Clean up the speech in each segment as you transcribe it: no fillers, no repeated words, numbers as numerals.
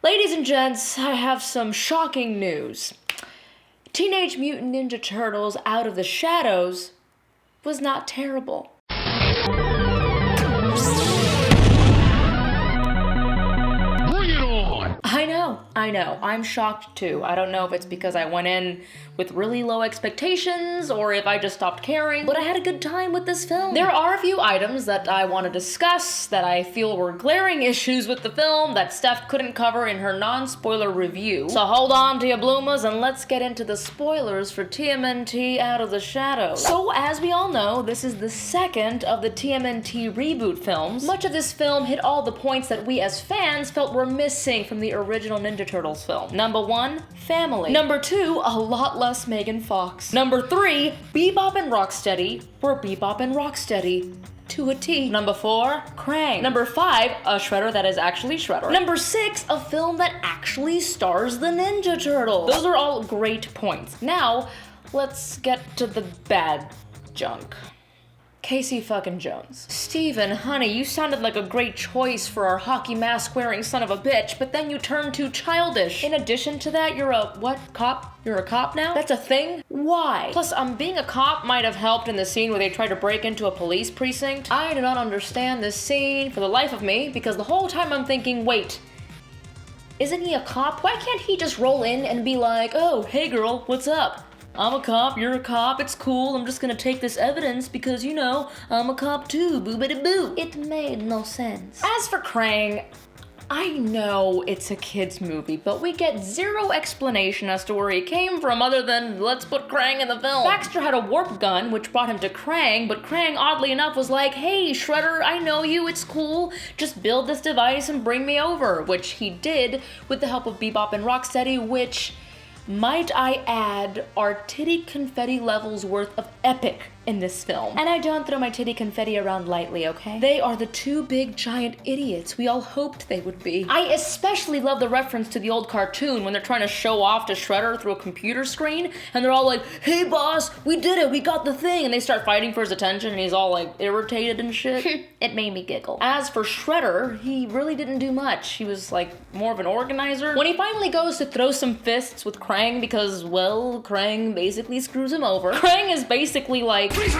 Ladies and gents, I have some shocking news. Teenage Mutant Ninja Turtles Out of the Shadows was not terrible. Bring it on! I know, I'm shocked too. I don't know if it's because I went in with really low expectations or if I just stopped caring, but I had a good time with this film. There are a few items that I want to discuss that I feel were glaring issues with the film that Steph couldn't cover in her non-spoiler review. So hold on to your bloomers and let's get into the spoilers for TMNT Out of the Shadows. So as we all know, this is the second of the TMNT reboot films. Much of this film hit all the points that we as fans felt were missing from the original Ninja Turtles film. Number 1, family. Number 2, a lot less Megan Fox. Number 3, Bebop and Rocksteady were Bebop and Rocksteady to a T. Number 4, Krang. Number 5, a Shredder that is actually Shredder. Number 6, a film that actually stars the Ninja Turtles. Those are all great points. Now, let's get to the bad junk. Casey fucking Jones. Steven, honey, you sounded like a great choice for our hockey mask wearing son of a bitch, but then you turned too childish. In addition to that, you're a, what, cop? You're a cop now? That's a thing? Why? Plus, being a cop might have helped in the scene where they tried to break into a police precinct. I do not understand this scene for the life of me, because the whole time I'm thinking, wait, isn't he a cop? Why can't he just roll in and be like, oh, hey girl, what's up? I'm a cop, you're a cop, it's cool, I'm just gonna take this evidence because, you know, I'm a cop too, boo-biddy-boo. It made no sense. As for Krang, I know it's a kid's movie, but we get zero explanation as to where he came from other than, let's put Krang in the film. Baxter had a warp gun, which brought him to Krang, but Krang, oddly enough, was like, hey, Shredder, I know you, it's cool, just build this device and bring me over, which he did with the help of Bebop and Rocksteady, which, might I add, are titty confetti levels worth of epic in this film. And I don't throw my titty confetti around lightly, okay? They are the two big giant idiots we all hoped they would be. I especially love the reference to the old cartoon when they're trying to show off to Shredder through a computer screen, and they're all like, hey boss, we did it, we got the thing, and they start fighting for his attention, and he's all like irritated and shit. It made me giggle. As for Shredder, he really didn't do much. He was like more of an organizer. When he finally goes to throw some fists with Krang because, well, Krang basically screws him over, Krang is basically like, Please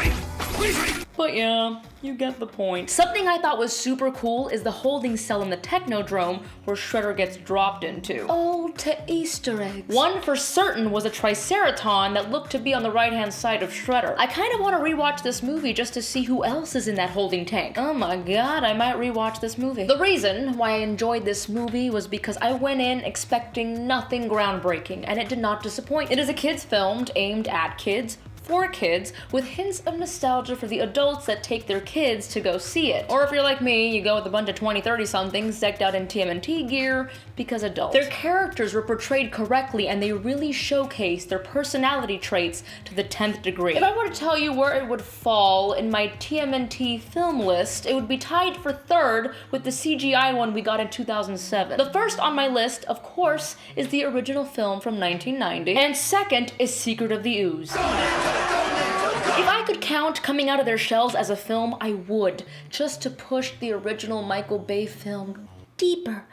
wait! but yeah, you get the point. Something I thought was super cool is the holding cell in the Technodrome where Shredder gets dropped into. Oh, to Easter eggs. One for certain was a Triceraton that looked to be on the right-hand side of Shredder. I kind of want to rewatch this movie just to see who else is in that holding tank. Oh my god, I might rewatch this movie. The reason why I enjoyed this movie was because I went in expecting nothing groundbreaking, and it did not disappoint. It is a kids' film aimed at kids, for kids, with hints of nostalgia for the adults that take their kids to go see it. Or if you're like me, you go with a bunch of 20, 30-somethings decked out in TMNT gear because adults. Their characters were portrayed correctly and they really showcase their personality traits to the 10th degree. If I were to tell you where it would fall in my TMNT film list, it would be tied for third with the CGI one we got in 2007. The first on my list, of course, is the original film from 1990, and second is Secret of the Ooze. If I could count Coming Out of Their Shells as a film, I would, just to push the original Michael Bay film deeper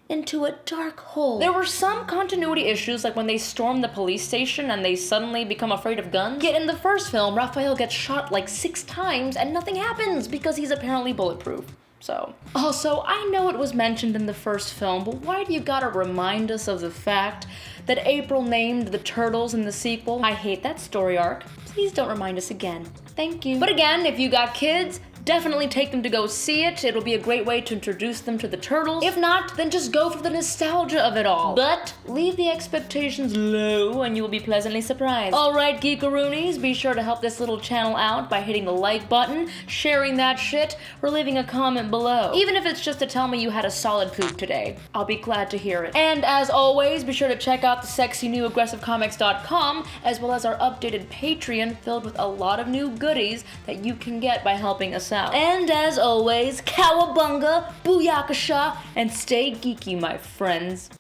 into a dark hole. There were some continuity issues, like when they storm the police station and they suddenly become afraid of guns. Yet in the first film, Raphael gets shot like 6 times and nothing happens because he's apparently bulletproof. So. Also, I know it was mentioned in the first film, but why do you gotta remind us of the fact that April named the turtles in the sequel? I hate that story arc. Please don't remind us again. Thank you. But again, if you got kids, definitely take them to go see it. It'll be a great way to introduce them to the turtles. If not, then just go for the nostalgia of it all. But leave the expectations low and you will be pleasantly surprised. Alright, Geekaroonies, be sure to help this little channel out by hitting the like button, sharing that shit, or leaving a comment below. Even if it's just to tell me you had a solid poop today. I'll be glad to hear it. And as always, be sure to check out the sexy new aggressivecomics.com, as well as our updated Patreon filled with a lot of new goodies that you can get by helping us out. And as always, cowabunga, booyakasha, and stay geeky, my friends.